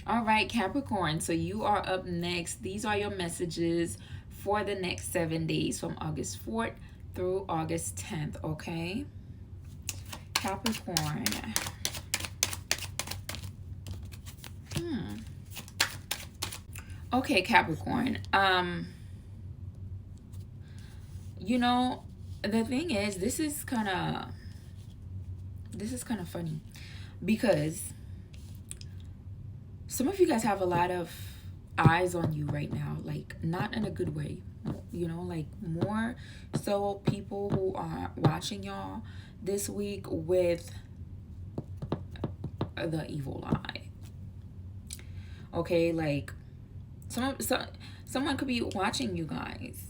All right, Capricorn. So you are up next. These are your messages for the next 7 days from August 4th through August 10th. Okay, Capricorn. Okay, Capricorn. You know, the thing is, this is kind of funny because some of you guys have a lot of eyes on you right now, like not in a good way, like more so people who are watching y'all this week with the evil eye. Okay, like someone could be watching you guys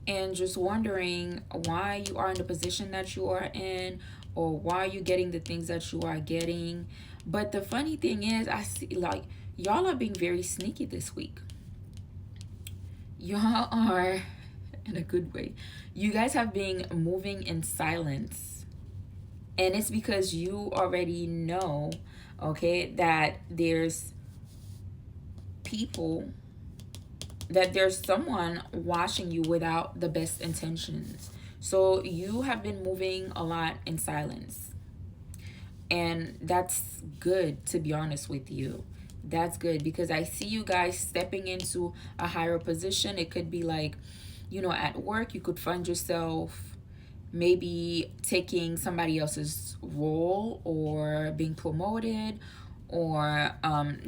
and just wondering why you are in the position that you are in, or why you're getting the things that you are getting. But the funny thing is, I see like y'all are being very sneaky this week. Y'all are, in a good way, you guys have been moving in silence. And it's because you already know, okay, that there's someone watching you without the best intentions. So you have been moving a lot in silence. And that's good, to be honest with you. That's good because I see you guys stepping into a higher position. It could be like, at work, you could find yourself maybe taking somebody else's role or being promoted, or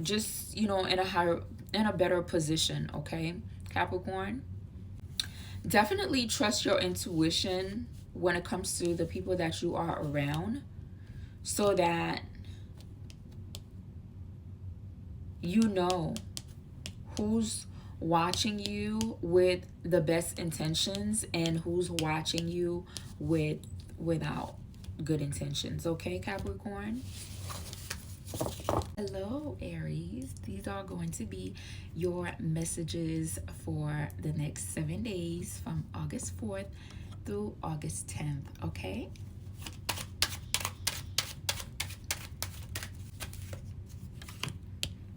just, in a better position. Okay, Capricorn. Definitely trust your intuition when it comes to the people that you are around, so that you know who's watching you with the best intentions and who's watching you without good intentions. Okay, Capricorn. Hello, Aries. These are going to be your messages for the next 7 days from August 4th through August 10th. Okay.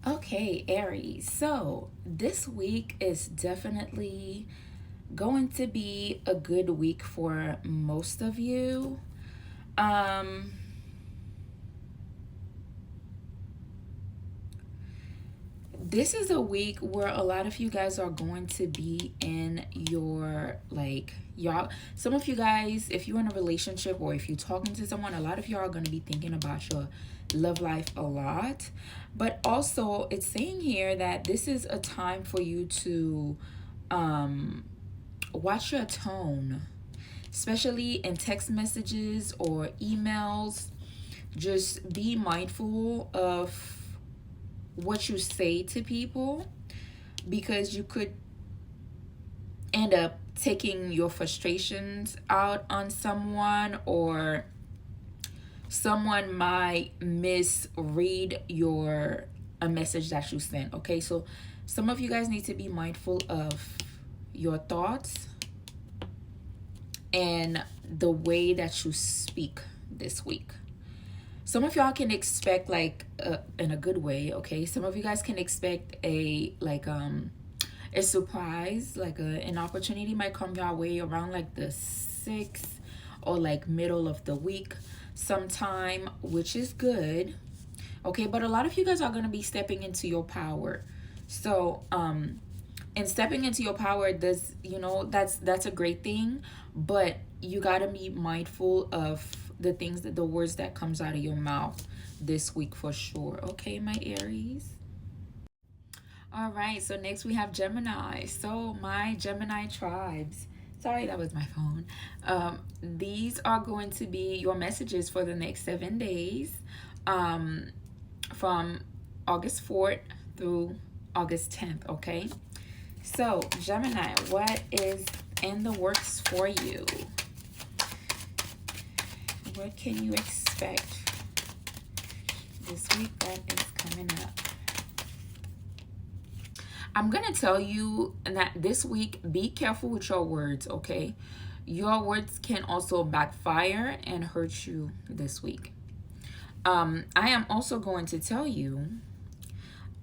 Okay, Aries. So this week is definitely going to be a good week for most of you. This is a week where a lot of you guys are going to be in your, some of you guys, if you're in a relationship or if you're talking to someone, a lot of you are going to be thinking about your love life a lot. But also, it's saying here that this is a time for you to watch your tone, especially in text messages or emails. Just be mindful of what you say to people, because you could end up taking your frustrations out on someone, or someone might misread a message that you sent. Okay, so some of you guys need to be mindful of your thoughts and the way that you speak this week. Some of y'all can expect in a good way, okay? Some of you guys can expect a surprise, an opportunity might come your way around the 6th or middle of the week sometime, which is good, okay? But a lot of you guys are going to be stepping into your power. So and stepping into your power does, that's a great thing, but you got to be mindful of the words that comes out of your mouth this week for sure. Okay, my Aries. All right, so next we have Gemini. So my Gemini tribes, sorry, that was my phone. These are going to be your messages for the next 7 days, from August 4th through August 10th. Okay, so Gemini, what is in the works for you? What can you expect this week that is coming up? I'm going to tell you that this week, be careful with your words, okay? Your words can also backfire and hurt you this week. I am also going to tell you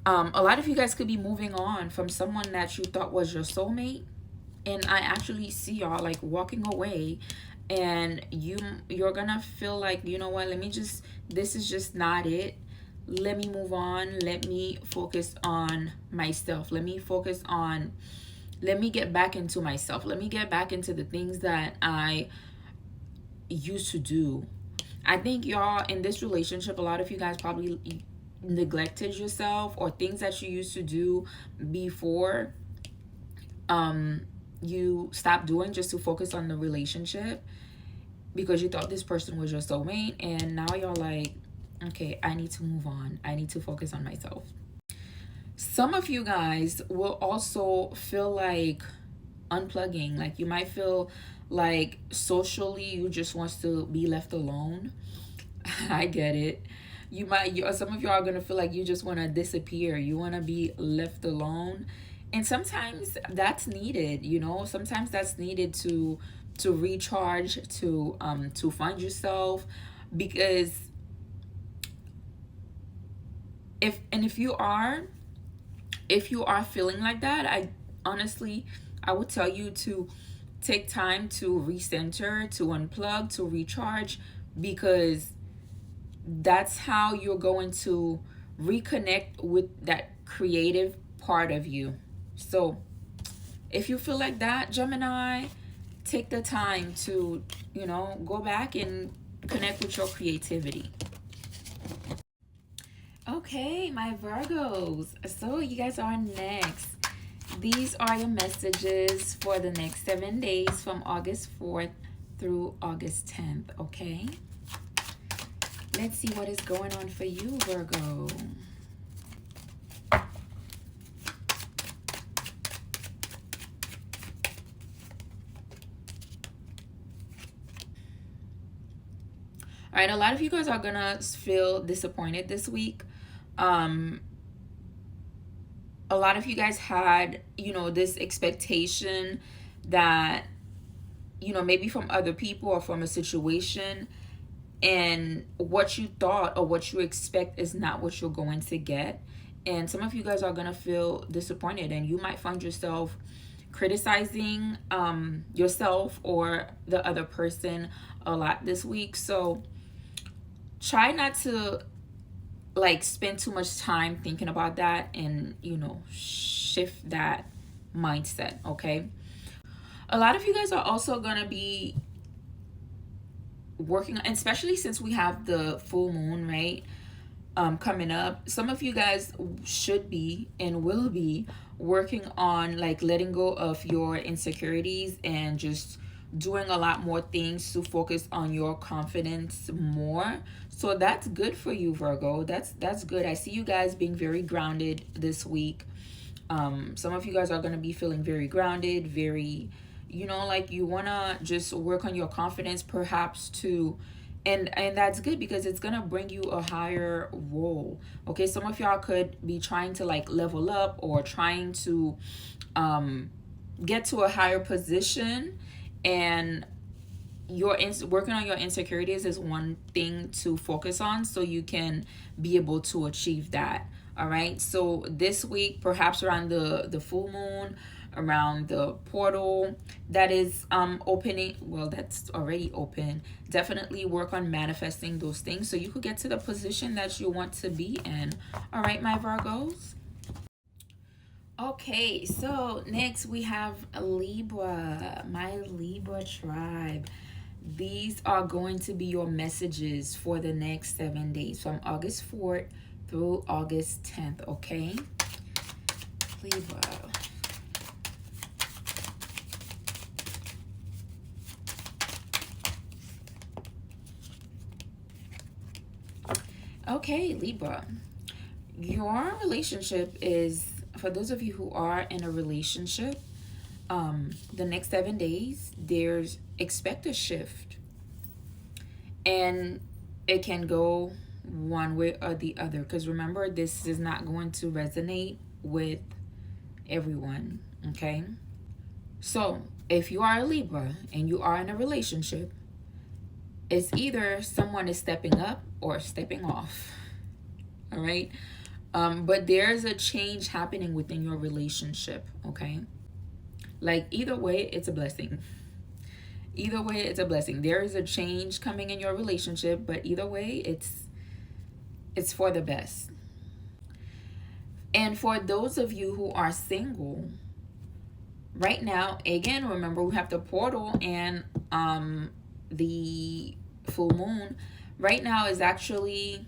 A lot of you guys could be moving on from someone that you thought was your soulmate, and I actually see y'all like walking away, and you're gonna feel like, you know what, let me just, this is just not it, let me move on, let me focus on myself, let me focus on, let me get back into myself, let me get back into the things that I used to do. I think y'all in this relationship, a lot of you guys probably neglected yourself, or things that you used to do before you stopped doing just to focus on the relationship, because you thought this person was your soulmate, and now you're like, okay, I need to move on, I need to focus on myself. Some of you guys will also feel like unplugging, like you might feel like socially you just wants to be left alone. I get it. Some of y'all are gonna feel like you just want to disappear, you want to be left alone, and sometimes that's needed, you know, sometimes that's needed to recharge, to find yourself. Because if you are, if you are feeling like that, I honestly, I would tell you to take time to recenter, to unplug, to recharge, because that's how you're going to reconnect with that creative part of you. So if you feel like that, Gemini, take the time to, you know, go back and connect with your creativity. Okay, my Virgos. So you guys are next. These are your messages for the next 7 days from August 4th through August 10th, okay? Let's see what is going on for you, Virgo. All right, a lot of you guys are gonna feel disappointed this week. A lot of you guys had, you know, this expectation that, you know, maybe from other people or from a situation, and what you thought or what you expect is not what you're going to get. And some of you guys are going to feel disappointed, and you might find yourself criticizing yourself or the other person a lot this week. So try not to like spend too much time thinking about that, and, you know, shift that mindset, okay? A lot of you guys are also going to be working, especially since we have the full moon, right, coming up. Some of you guys should be and will be working on like letting go of your insecurities and just doing a lot more things to focus on your confidence more. So that's good for you, Virgo. That's good. I see you guys being very grounded this week. Some of you guys are going to be feeling very grounded, very, you know, like you want to just work on your confidence perhaps to, and that's good because it's going to bring you a higher role. Okay, some of y'all could be trying to like level up or trying to get to a higher position, and working on your insecurities is one thing to focus on so you can be able to achieve that. All right, so this week, perhaps around the full moon, around the portal that is opening, well, that's already open, definitely work on manifesting those things so you could get to the position that you want to be in. All right, my Virgos. Okay, so next we have Libra, my Libra tribe. These are going to be your messages for the next 7 days from August 4th through August 10th, okay? Libra. Okay, Libra. Your relationship is, for those of you who are in a relationship, the next 7 days, expect a shift. And it can go one way or the other. Because remember, this is not going to resonate with everyone, okay? So, if you are a Libra and you are in a relationship, it's either someone is stepping up or stepping off, all right? But there's a change happening within your relationship, okay? Like, either way, it's a blessing. Either way, it's a blessing. There is a change coming in your relationship, but either way, it's for the best. And for those of you who are single, right now, again, remember we have the portal and the full moon. Right now is actually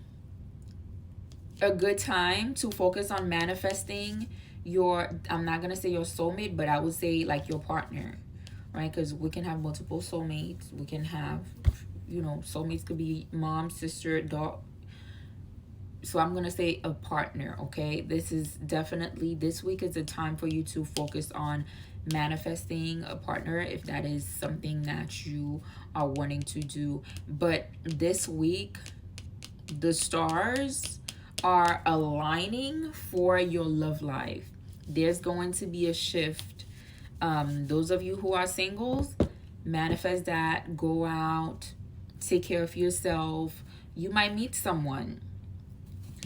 a good time to focus on manifesting your, I'm not going to say your soulmate, but I would say like your partner, right? Because we can have multiple soulmates. We can have, soulmates could be mom, sister, dog. So I'm going to say a partner, okay? This week is a time for you to focus on manifesting a partner if that is something that you are wanting to do. But this week, the stars are aligning for your love life. There's going to be a shift. Those of you who are singles, manifest that. Go out, take care of yourself. You might meet someone.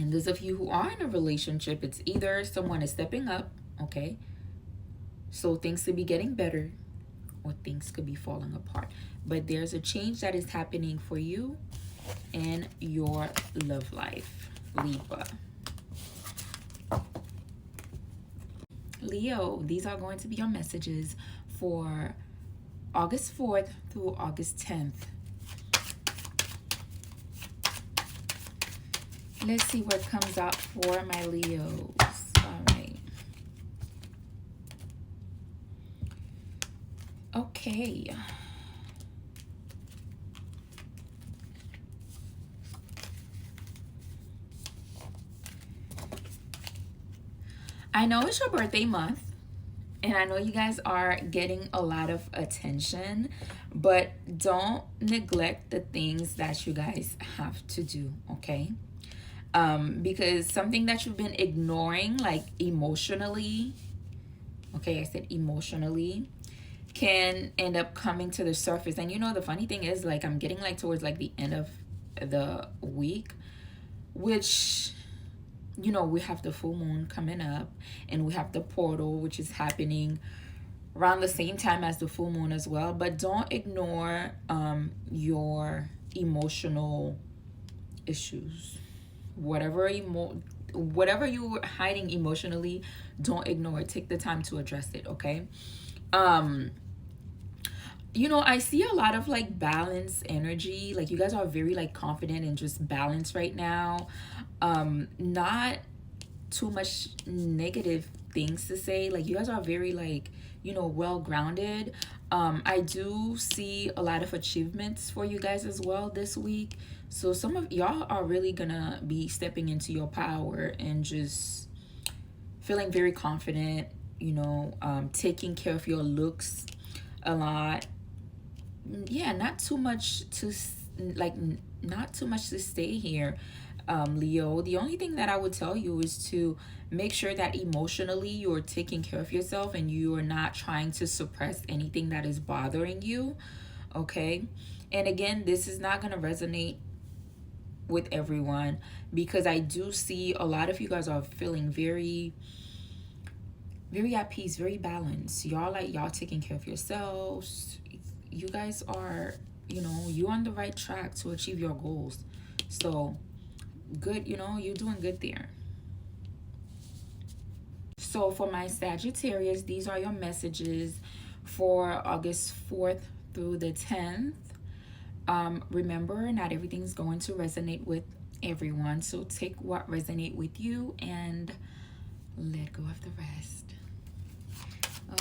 And those of you who are in a relationship, it's either someone is stepping up, okay? So things could be getting better, or things could be falling apart. But there's a change that is happening for you in your love life, Libra. Leo, these are going to be your messages for August 4th through August 10th. Let's see what comes out for my Leos. All right. Okay. I know it's your birthday month, and I know you guys are getting a lot of attention, but don't neglect the things that you guys have to do, okay? Because something that you've been ignoring, like emotionally, okay, I said emotionally, can end up coming to the surface. And the funny thing is, like, I'm getting like towards like the end of the week, which, we have the full moon coming up, and we have the portal, which is happening around the same time as the full moon as well. But don't ignore your emotional issues. Whatever you're hiding emotionally, don't ignore it. Take the time to address it, okay? I see a lot of like balanced energy. Like, you guys are very like confident and just balanced right now. Not too much negative things to say. Like, you guys are very like, well grounded. I do see a lot of achievements for you guys as well this week. So some of y'all are really gonna be stepping into your power and just feeling very confident, taking care of your looks a lot. Yeah, not too much to stay here, Leo. The only thing that I would tell you is to make sure that emotionally you're taking care of yourself and you are not trying to suppress anything that is bothering you, okay? And again, this is not going to resonate with everyone, because I do see a lot of you guys are feeling very, very at peace, very balanced. Y'all taking care of yourselves. You guys are, you're on the right track to achieve your goals. So good, you're doing good there. So for my Sagittarius, these are your messages for August 4th through the 10th. Remember, not everything's going to resonate with everyone. So take what resonate with you and let go of the rest.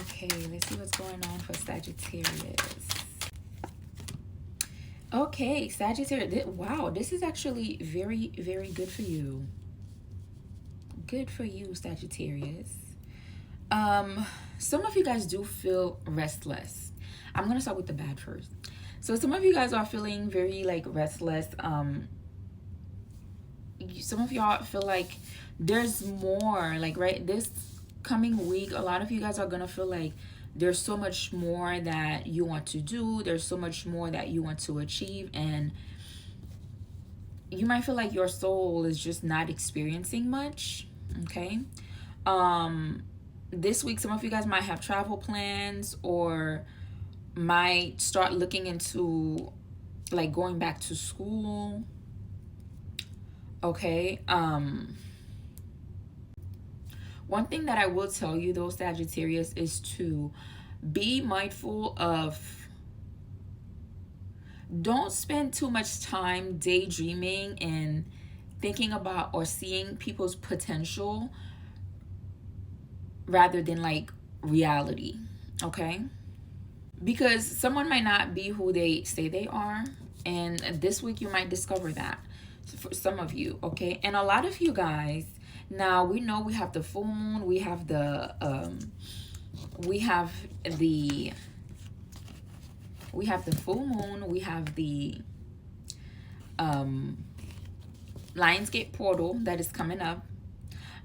Okay, let's see what's going on for Sagittarius. Okay, Sagittarius. Wow, this is actually very, very good for you. Good for you, Sagittarius. Some of you guys do feel restless. I'm going to start with the bad first. So some of you guys are feeling very like restless. Some of y'all feel like there's more, like, right, this coming week, a lot of you guys are going to feel like there's so much more that you want to do. There's so much more that you want to achieve. And you might feel like your soul is just not experiencing much. Okay. This week, some of you guys might have travel plans or might start looking into like going back to school. Okay. One thing that I will tell you though, Sagittarius, is to be mindful of, don't spend too much time daydreaming and thinking about or seeing people's potential rather than like reality. Okay. Because someone might not be who they say they are, and this week you might discover that for some of you. Okay. And a lot of you guys, now we know we have the full moon, we have the full moon, we have the Lionsgate portal that is coming up.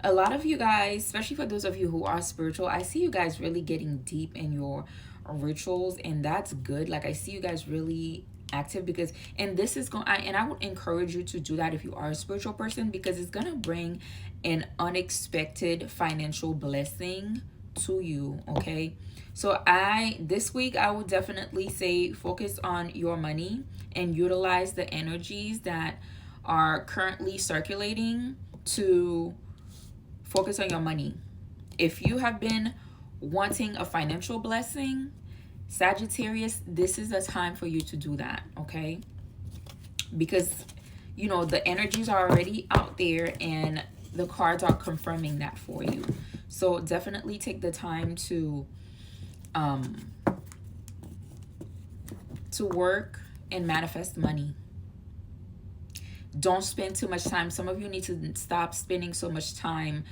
A lot of you guys, especially for those of you who are spiritual, I see you guys really getting deep in your rituals, and that's good. Like I see you guys really active, because and this is going and I would encourage you to do that if you are a spiritual person, because it's gonna bring an unexpected financial blessing to you. Okay, so this week I would definitely say focus on your money and utilize the energies that are currently circulating to focus on your money. If you have been wanting a financial blessing, Sagittarius, this is the time for you to do that. Okay, because you know the energies are already out there and the cards are confirming that for you. So definitely take the time to work and manifest money. Don't spend too much time. Some of you need to stop spending so much time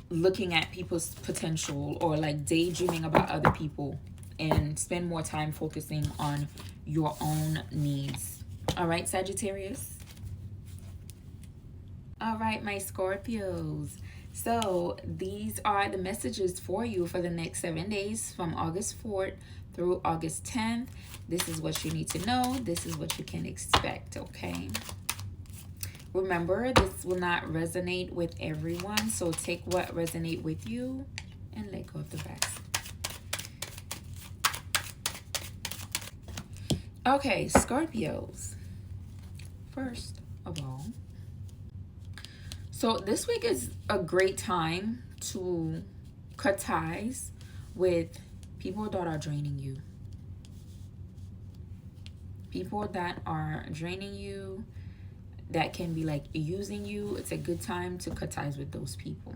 looking at people's potential or like daydreaming about other people, and spend more time focusing on your own needs. All right, Sagittarius. All right, my Scorpios. So these are the messages for you for the next 7 days from August 4th through August 10th. This is what you need to know. This is what you can expect, okay? Remember, this will not resonate with everyone, so take what resonates with you and let go of the rest. Okay, Scorpios. First of all, so this week is a great time to cut ties with people that are draining you. People that are draining you, that can be like using you. It's a good time to cut ties with those people,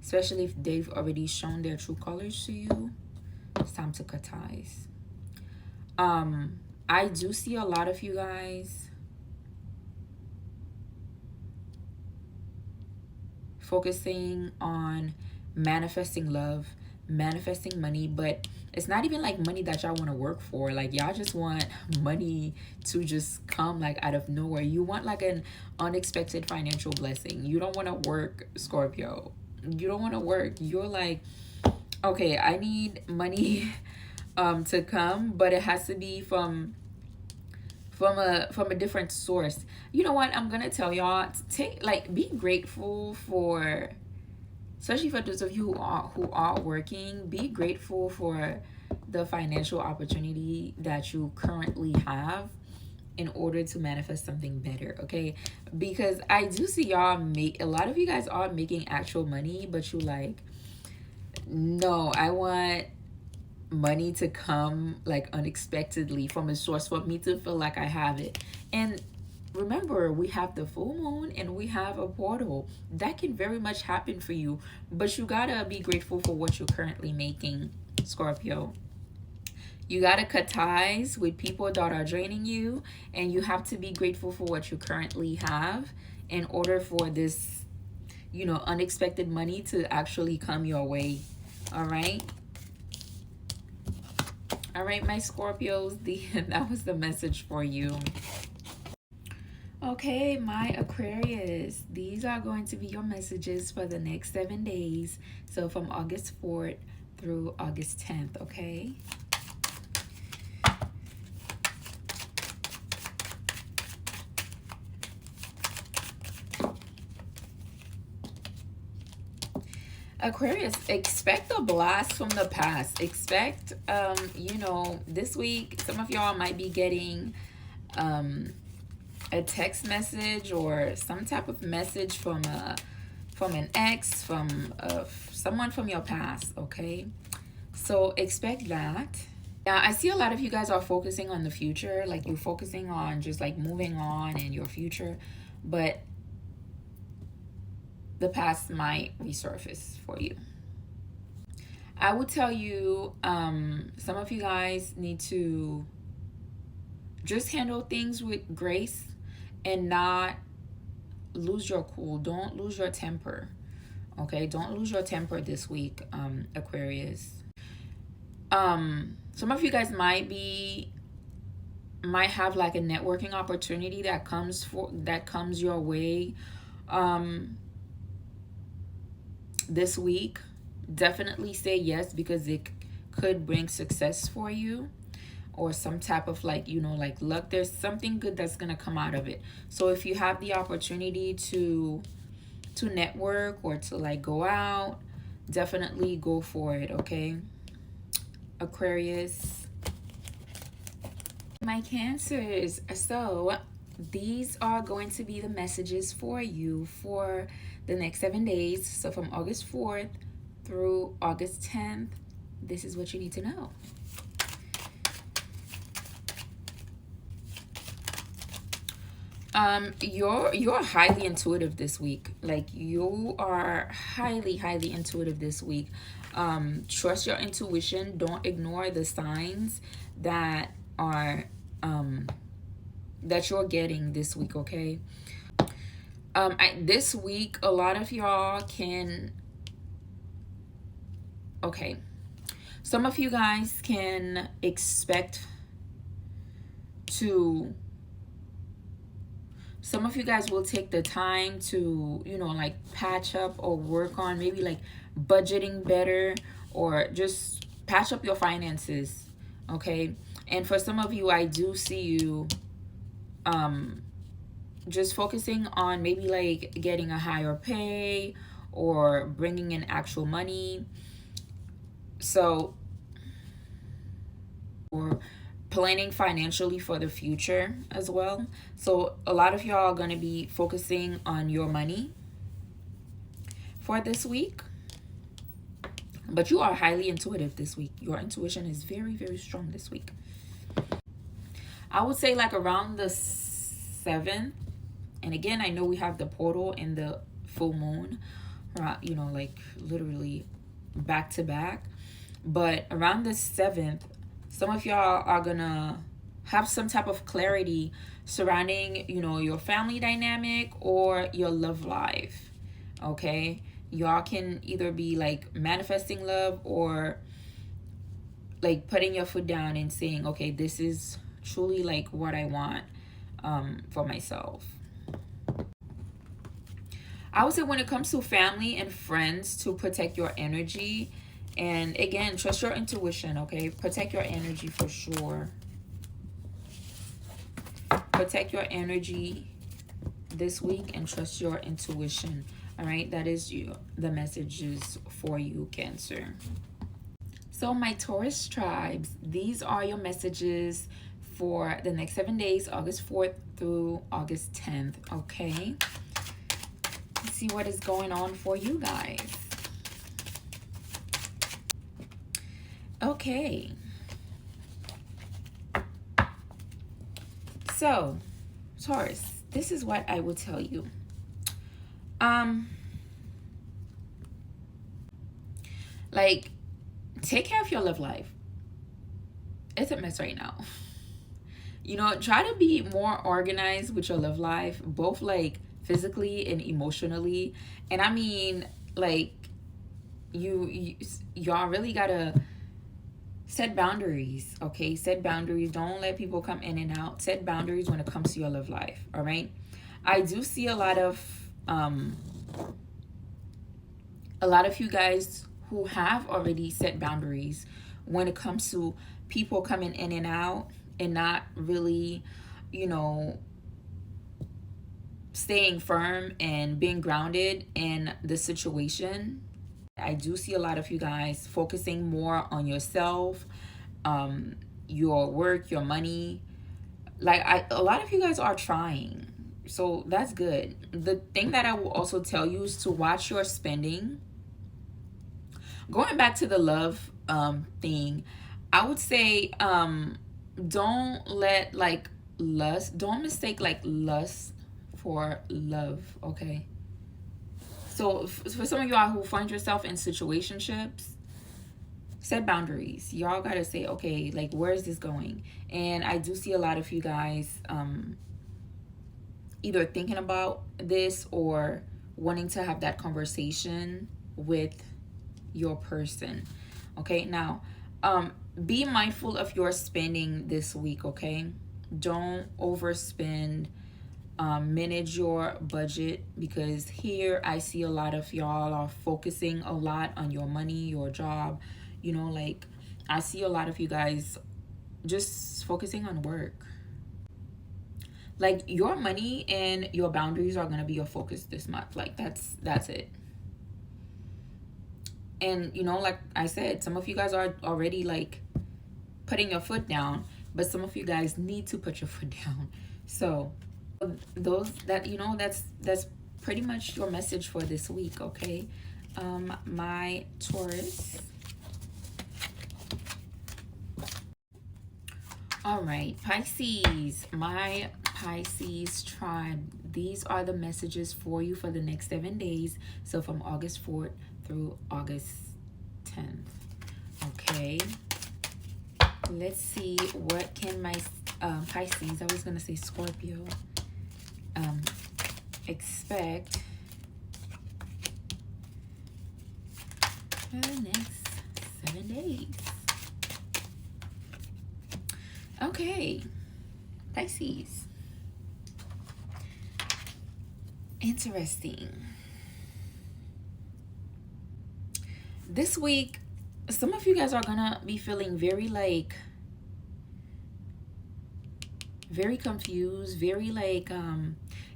especially if they've already shown their true colors to you. It's time to cut ties. I do see a lot of you guys focusing on manifesting love, manifesting money, but it's not even like money that y'all want to work for. Like y'all just want money to just come like out of nowhere. You want like an unexpected financial blessing. You don't want to work, Scorpio. You don't want to work. You're like, okay, I need money to come, but it has to be from a different source. You know what? I'm gonna tell y'all, be grateful for, especially for those of you who are working, be grateful for the financial opportunity that you currently have in order to manifest something better, okay? Because I do see y'all a lot of you guys are making actual money, but you like, no, I want money to come like unexpectedly from a source for me to feel like I have it. And remember, we have the full moon and we have a portal that can very much happen for you, but you gotta be grateful for what you're currently making, Scorpio. You gotta cut ties with people that are draining you, and you have to be grateful for what you currently have in order for this, you know, unexpected money to actually come your way. All right. All right, my Scorpios, that was the message for you. Okay, my Aquarius, these are going to be your messages for the next 7 days. So from August 4th through August 10th, okay? Aquarius, expect a blast from the past. Expect, this week, some of y'all might be getting a text message or some type of message from an ex, from someone from your past, okay? So expect that. Now, I see a lot of you guys are focusing on the future, like you're focusing on just like moving on in your future, but the past might resurface for you. I would tell you, some of you guys need to just handle things with grace and not lose your cool. Don't lose your temper. Okay, don't lose your temper this week, Aquarius. Some of you guys might have like a networking opportunity that comes your way this week. Definitely say yes, because it could bring success for you, or some type of like luck. There's something good that's gonna come out of it. So if you have the opportunity to network or to like go out, definitely go for it, okay, Aquarius. My Cancers, so these are going to be the messages for you for the next 7 days. So from August 4th through August 10th, this is what you need to know. You're highly intuitive this week. Like, you are highly intuitive this week. Trust your intuition. Don't ignore the signs that are that you're getting this week, okay? This week, a lot of y'all can, okay, some of you guys can expect to, some of you guys will take the time to, like patch up or work on maybe like budgeting better, or just patch up your finances, okay? And for some of you, I do see you just focusing on maybe like getting a higher pay or bringing in actual money. So, or planning financially for the future as well. So a lot of y'all are going to be focusing on your money for this week. But you are highly intuitive this week. Your intuition is very strong this week. I would say like around the 7th. And again, I know we have the portal and the full moon, like literally back to back. But around the 7th, some of y'all are gonna have some type of clarity surrounding, your family dynamic or your love life, okay? Y'all can either be like manifesting love, or like putting your foot down and saying, okay, this is truly like what I want for myself. I would say when it comes to family and friends, to protect your energy. And again, trust your intuition, okay? Protect your energy for sure. Protect your energy this week and trust your intuition. All right, that is the messages for you, Cancer. So my Taurus tribes, these are your messages for the next 7 days, August 4th through August 10th, okay? Let's see what is going on for you guys. Okay. So, Taurus, this is what I will tell you. Like, take care of your love life. It's a mess right now. Try to be more organized with your love life, both like physically and emotionally. And I mean, like, y'all really gotta set boundaries, okay? Set boundaries. Don't let people come in and out. Set boundaries when it comes to your love life, all right? I do see a lot of you guys who have already set boundaries when it comes to people coming in and out, and not really, staying firm and being grounded in the situation. I do see a lot of you guys focusing more on yourself, your work, your money. Like, a lot of you guys are trying. So that's good. The thing that I will also tell you is to watch your spending. Going back to the love thing, I would say don't let like lust, don't mistake like lust for love, okay? So for some of y'all who find yourself in situationships, set boundaries. Y'all gotta say, okay, like, where is this going? And I do see a lot of you guys either thinking about this or wanting to have that conversation with your person. Okay, now be mindful of your spending this week. Okay, don't overspend. Manage your budget, because here I see a lot of y'all are focusing a lot on your money, your job, you know, like I see a lot of you guys just focusing on work. Like, your money and your boundaries are going to be your focus this month. Like, that's it. And you know, like I said, some of you guys are already like putting your foot down, but some of you guys need to put your foot down. So those that, you know, that's pretty much your message for this week. Okay, my Taurus. All right, Pisces, my Pisces tribe, these are the messages for you for the next 7 days. So from August 4th through August 10th. Okay, let's see what can my Pisces, I was gonna say Scorpio, expect for the next 7 days. Okay, Pisces. Interesting. This week, some of you guys are gonna be feeling very like very confused, very like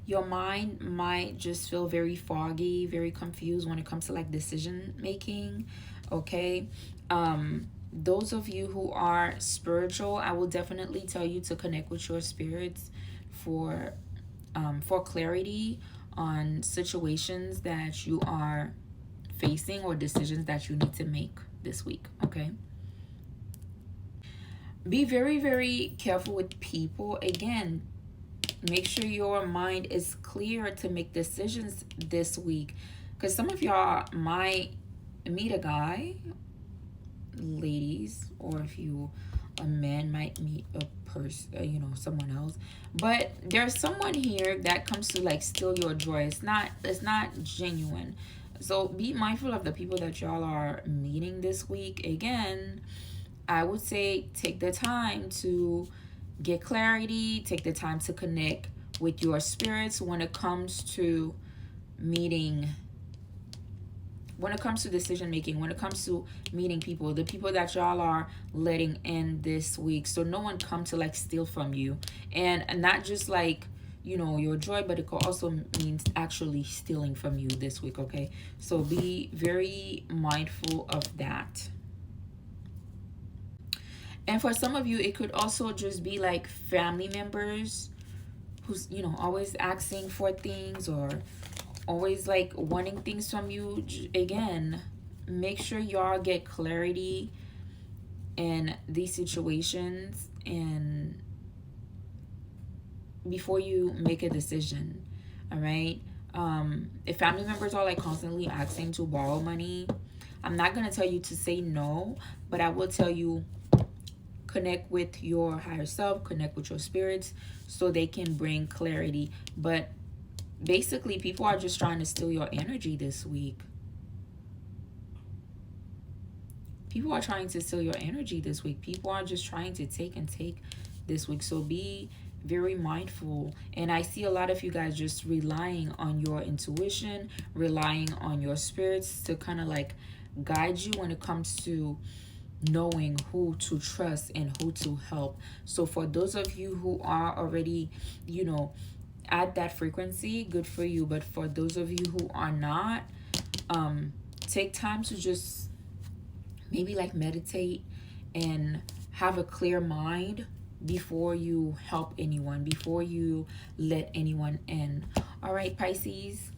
your mind might just feel very foggy, very confused when it comes to like decision making. Okay, those of you who are spiritual, I will definitely tell you to connect with your spirits for clarity on situations that you are facing or decisions that you need to make this week. Okay, be very, very careful with people. Again, make sure your mind is clear to make decisions this week, because some of y'all might meet a guy, ladies, or if you a man might meet a person, you know, someone else, but there's someone here that comes to like steal your joy. It's not genuine. So be mindful of the people that y'all are meeting this week. Again, I would say take the time to get clarity, take the time to connect with your spirits when it comes to meeting, when it comes to decision making, when it comes to meeting people, the people that y'all are letting in this week, so no one come to like steal from you. And not just like, you know, your joy, but it could also mean actually stealing from you this week. Okay, so be very mindful of that. And for some of you, it could also just be like family members who's, you know, always asking for things or always like wanting things from you. Again, make sure y'all get clarity in these situations and before you make a decision. All right, if family members are like constantly asking to borrow money, I'm not gonna tell you to say no, but I will tell you connect with your higher self, connect with your spirits so they can bring clarity. But basically, people are just trying to steal your energy this week. People are trying to steal your energy this week. People are just trying to take and take this week. So be very mindful. And I see a lot of you guys just relying on your intuition, relying on your spirits to kind of like guide you when it comes to knowing who to trust and who to help. So for those of you who are already, you know, at that frequency, good for you. But for those of you who are not, take time to just maybe like meditate and have a clear mind before you help anyone, before you let anyone in. All right, Pisces.